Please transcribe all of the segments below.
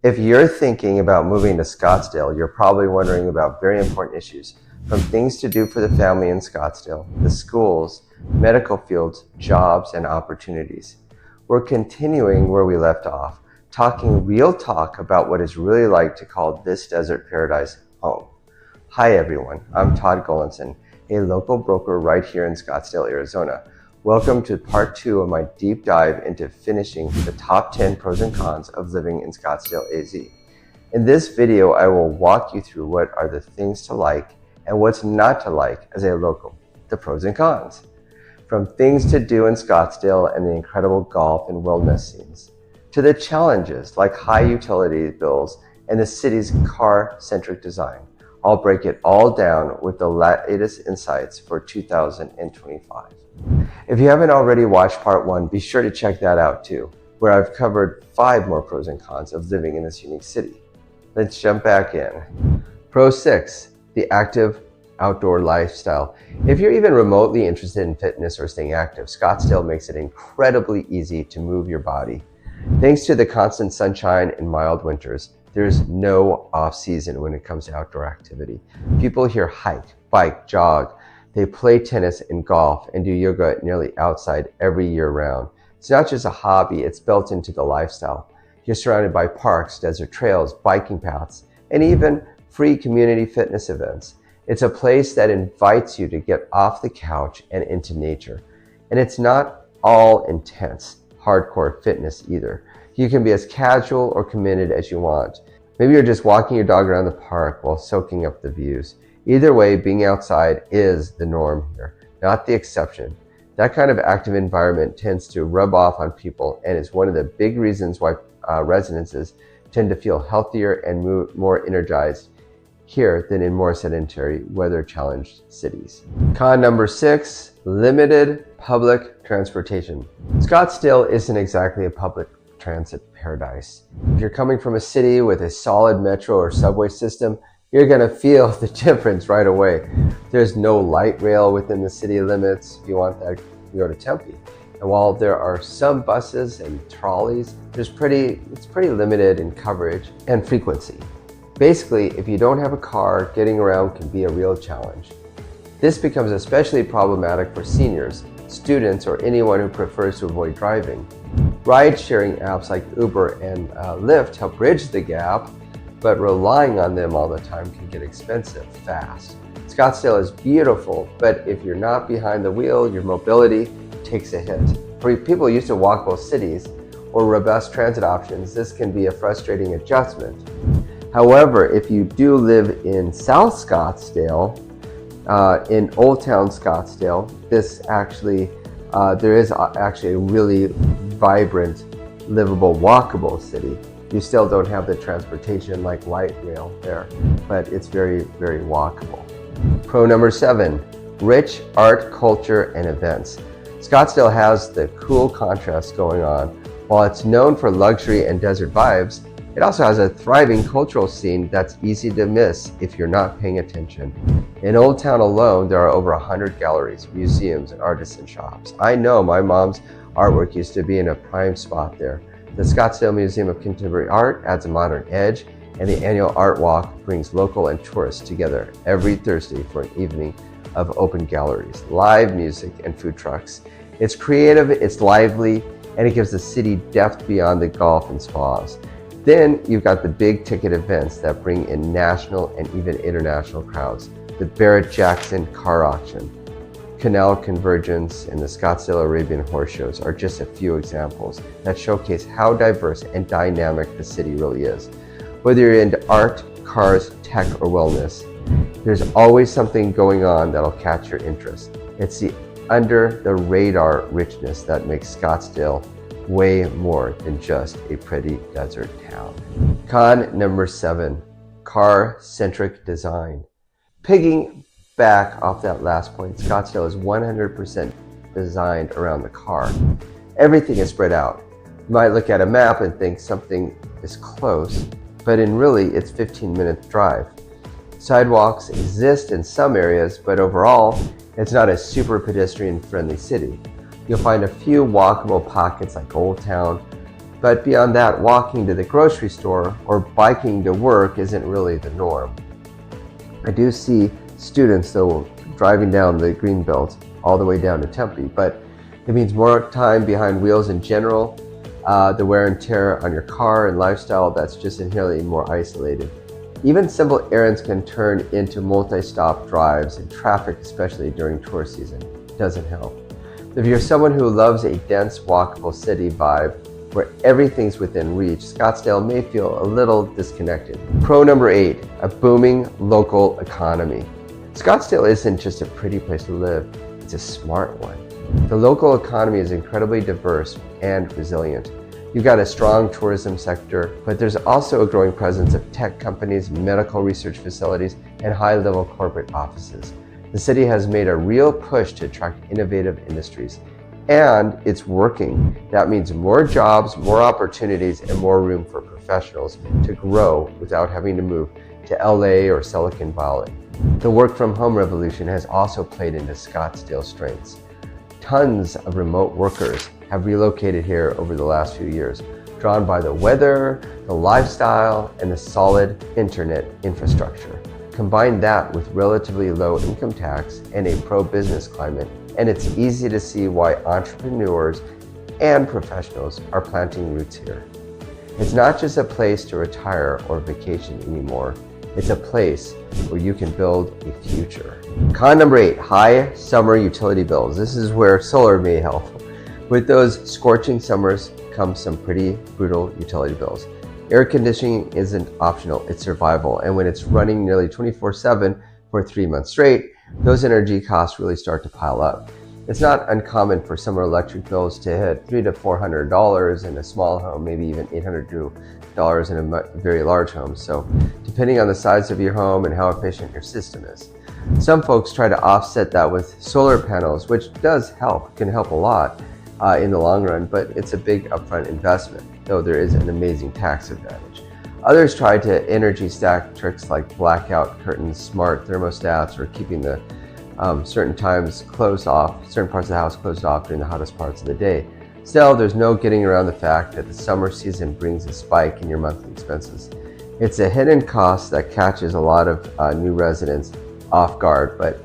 If you're thinking about moving to Scottsdale, you're probably wondering about very important issues, from things to do for the family in Scottsdale, the schools, medical fields, jobs, and opportunities. We're continuing where we left off, talking real talk about what it's really like to call this desert paradise home. Hi everyone, I'm Todd Gullinson, a local broker right here in Scottsdale, Arizona. Welcome to part 2 of my deep dive into finishing the top 10 pros and cons of living in Scottsdale, AZ. In this video, I will walk you through what are the things to like and what's not to like as a local, the pros and cons. From things to do in Scottsdale and the incredible golf and wellness scenes, to the challenges like high utility bills and the city's car-centric design. I'll break it all down with the latest insights for 2025. If you haven't already watched part 1, be sure to check that out too, where I've covered 5 more pros and cons of living in this unique city. Let's jump back in. Pro 6, the active outdoor lifestyle. If you're even remotely interested in fitness or staying active, Scottsdale makes it incredibly easy to move your body. Thanks to the constant sunshine and mild winters, there's no off-season when it comes to outdoor activity. People here hike, bike, jog. They play tennis and golf and do yoga nearly outside every year round. It's not just a hobby, it's built into the lifestyle. You're surrounded by parks, desert trails, biking paths, and even free community fitness events. It's a place that invites you to get off the couch and into nature. And it's not all intense, hardcore fitness either. You can be as casual or committed as you want. Maybe you're just walking your dog around the park while soaking up the views. Either way, being outside is the norm here, not the exception. That kind of active environment tends to rub off on people and is one of the big reasons why residences tend to feel healthier and more energized here than in more sedentary, weather-challenged cities. Con number 6, limited public transportation. Scottsdale isn't exactly a public transit paradise. If you're coming from a city with a solid metro or subway system, you're gonna feel the difference right away. There's no light rail within the city limits. If you want that, you go to Tempe. And while there are some buses and trolleys, it's pretty limited in coverage and frequency. Basically, if you don't have a car, getting around can be a real challenge. This becomes especially problematic for seniors, students, or anyone who prefers to avoid driving. Ride-sharing apps like Uber and Lyft help bridge the gap, but relying on them all the time can get expensive fast. Scottsdale is beautiful, but if you're not behind the wheel, your mobility takes a hit. For people used to walk both cities or robust transit options, this can be a frustrating adjustment. However, if you do live in South Scottsdale, in Old Town Scottsdale, there is actually a really vibrant, livable, walkable city. You still don't have the transportation like light rail there, but it's very, very walkable. Pro number 7, rich art, culture, and events. Scottsdale has the cool contrast going on. While it's known for luxury and desert vibes, it also has a thriving cultural scene that's easy to miss if you're not paying attention. In Old Town alone, there are over 100 galleries, museums, and artisan shops. I know my mom's artwork used to be in a prime spot there. The Scottsdale Museum of Contemporary Art adds a modern edge, and the annual Art Walk brings local and tourists together every Thursday for an evening of open galleries, live music, and food trucks. It's creative, it's lively, and it gives the city depth beyond the golf and spas. Then you've got the big ticket events that bring in national and even international crowds. The Barrett-Jackson car auction, Canal Convergence, and the Scottsdale Arabian Horse Shows are just a few examples that showcase how diverse and dynamic the city really is. Whether you're into art, cars, tech, or wellness, there's always something going on that'll catch your interest. It's the under-the-radar richness that makes Scottsdale way more than just a pretty desert town. Con number 7, car-centric design. Piggyback off that last point, Scottsdale is 100% designed around the car. Everything is spread out. You might look at a map and think something is close, but it's 15-minute drive. Sidewalks exist in some areas, but overall, it's not a super pedestrian-friendly city. You'll find a few walkable pockets like Old Town, But beyond that, walking to the grocery store or biking to work isn't really the norm. I do see students, though, driving down the Greenbelt all the way down to Tempe, but it means more time behind wheels in general, the wear and tear on your car and lifestyle that's just inherently more isolated. Even simple errands can turn into multi-stop drives, and traffic, especially during tourist season, doesn't help. If you're someone who loves a dense, walkable city vibe where everything's within reach, Scottsdale may feel a little disconnected. Pro number 8, a booming local economy. Scottsdale isn't just a pretty place to live, it's a smart one. The local economy is incredibly diverse and resilient. You've got a strong tourism sector, but there's also a growing presence of tech companies, medical research facilities, and high-level corporate offices. The city has made a real push to attract innovative industries, and it's working. That means more jobs, more opportunities, and more room for professionals to grow without having to move to LA or Silicon Valley. The work-from-home revolution has also played into Scottsdale's strengths. Tons of remote workers have relocated here over the last few years, drawn by the weather, the lifestyle, and the solid internet infrastructure. Combine that with relatively low income tax and a pro-business climate, and it's easy to see why entrepreneurs and professionals are planting roots here. It's not just a place to retire or vacation anymore. It's a place where you can build a future. Con number 8, high summer utility bills. This is where solar may help. With those scorching summers come some pretty brutal utility bills. Air conditioning isn't optional, it's survival. And when it's running nearly 24/7 for 3 months straight, those energy costs really start to pile up. It's not uncommon for summer electric bills to hit $300 to $400 in a small home, maybe even $800 in a very large home. So depending on the size of your home and how efficient your system is. Some folks try to offset that with solar panels, which does help, can help a lot in the long run, but it's a big upfront investment, though there is an amazing tax advantage. Others try to energy stack tricks like blackout curtains, smart thermostats, or keeping the certain parts of the house closed off during the hottest parts of the day. Still, there's no getting around the fact that the summer season brings a spike in your monthly expenses. It's a hidden cost that catches a lot of new residents off guard, but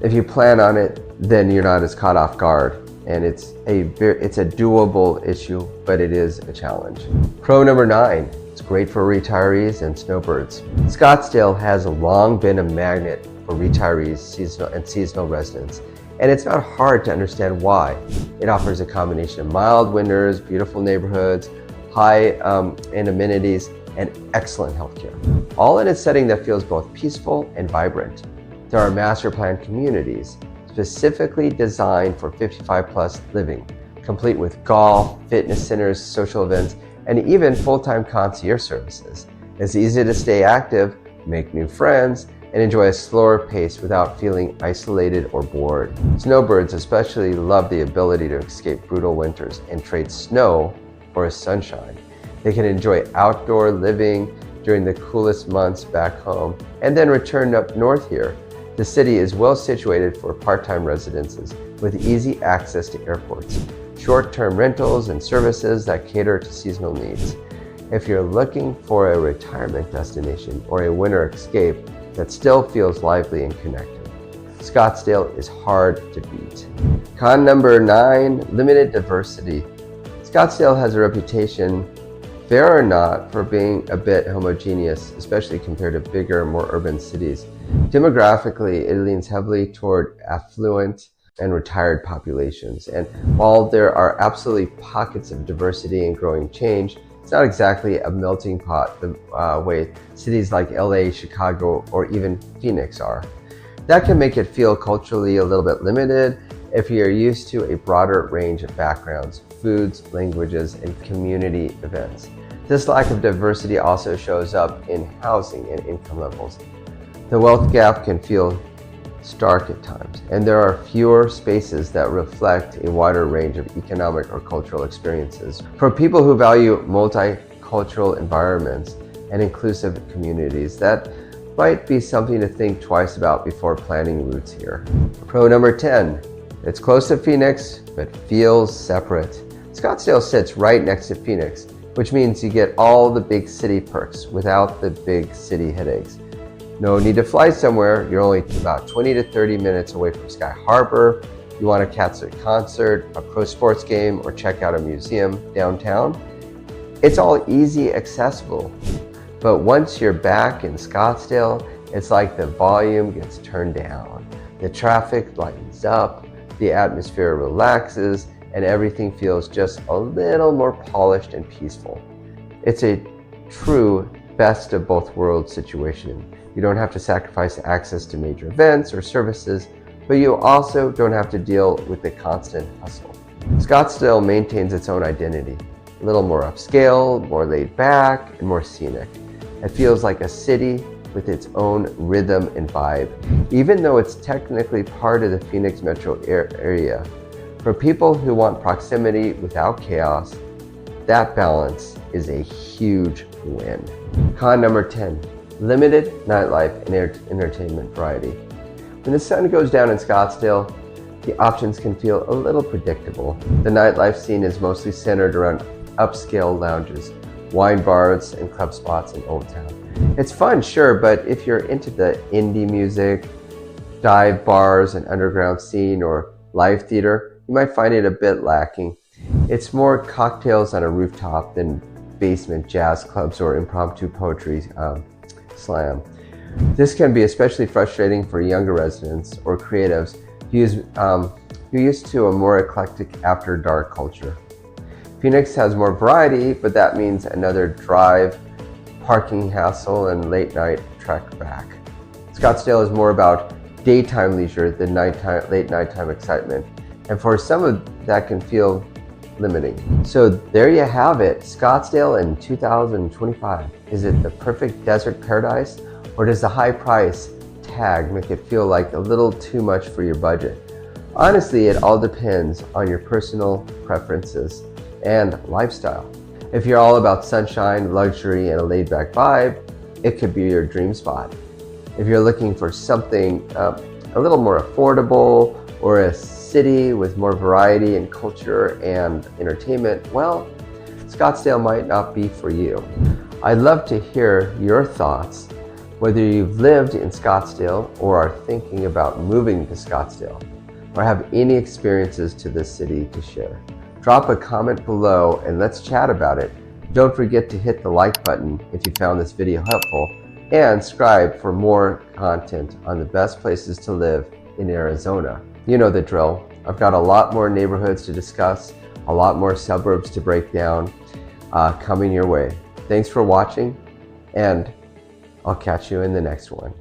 if you plan on it, then you're not as caught off guard. And it's a doable issue, but it is a challenge. Pro number 9, it's great for retirees and snowbirds. Scottsdale has long been a magnet for retirees, seasonal residents, and it's not hard to understand why. It offers a combination of mild winters, beautiful neighborhoods, high-end amenities, and excellent healthcare, all in a setting that feels both peaceful and vibrant. There are master plan communities specifically designed for 55-plus living, complete with golf, fitness centers, social events, and even full-time concierge services. It's easy to stay active, make new friends, and enjoy a slower pace without feeling isolated or bored. Snowbirds especially love the ability to escape brutal winters and trade snow for sunshine. They can enjoy outdoor living during the coolest months back home and then return up north here. The city is well situated for part-time residences with easy access to airports, short-term rentals, and services that cater to seasonal needs. If you're looking for a retirement destination or a winter escape that still feels lively and connected, Scottsdale is hard to beat. Con number 9, limited diversity. Scottsdale has a reputation, fair or not, for being a bit homogeneous, especially compared to bigger, more urban cities. Demographically, it leans heavily toward affluent and retired populations. And while there are absolutely pockets of diversity and growing change, it's not exactly a melting pot the way cities like LA, Chicago, or even Phoenix are. That can make it feel culturally a little bit limited if you're used to a broader range of backgrounds, foods, languages, and community events. This lack of diversity also shows up in housing and income levels. The wealth gap can feel stark at times, and there are fewer spaces that reflect a wider range of economic or cultural experiences. For people who value multicultural environments and inclusive communities, that might be something to think twice about before planning routes here. Pro number 10, it's close to Phoenix, but feels separate. Scottsdale sits right next to Phoenix, which means you get all the big city perks without the big city headaches. No need to fly somewhere. You're only about 20 to 30 minutes away from Sky Harbor. You want to catch a concert, a pro sports game, or check out a museum downtown. It's all easy accessible. But once you're back in Scottsdale, it's like the volume gets turned down. The traffic lightens up, the atmosphere relaxes, and everything feels just a little more polished and peaceful. It's a true best of both worlds situation. You don't have to sacrifice access to major events or services, but you also don't have to deal with the constant hustle. Scottsdale maintains its own identity, a little more upscale, more laid back, and more scenic. It feels like a city with its own rhythm and vibe, even though it's technically part of the Phoenix metro area. For people who want proximity without chaos, that balance is a huge win. Con number 10, limited nightlife and entertainment variety. When the sun goes down in Scottsdale, the options can feel a little predictable. The nightlife scene is mostly centered around upscale lounges, wine bars, and club spots in Old Town. It's fun, sure, but if you're into the indie music, dive bars, and underground scene, or live theater, you might find it a bit lacking. It's more cocktails on a rooftop than basement jazz clubs or impromptu poetry slam. This can be especially frustrating for younger residents or creatives who used to a more eclectic after dark culture. Phoenix has more variety, but that means another drive, parking hassle, and late night trek back. Scottsdale is more about daytime leisure than late nighttime excitement, and for some of that can feel limiting. So there you have it, Scottsdale in 2025. Is it the perfect desert paradise, or does the high price tag make it feel like a little too much for your budget? Honestly, it all depends on your personal preferences and lifestyle. If you're all about sunshine, luxury, and a laid-back vibe, it could be your dream spot. If you're looking for something a little more affordable, or a city with more variety in culture and entertainment, well, Scottsdale might not be for you. I'd love to hear your thoughts, whether you've lived in Scottsdale or are thinking about moving to Scottsdale, or have any experiences to this city to share. Drop a comment below and let's chat about it. Don't forget to hit the like button if you found this video helpful, and subscribe for more content on the best places to live in Arizona. You know the drill. I've got a lot more neighborhoods to discuss, a lot more suburbs to break down coming your way. Thanks for watching, and I'll catch you in the next one.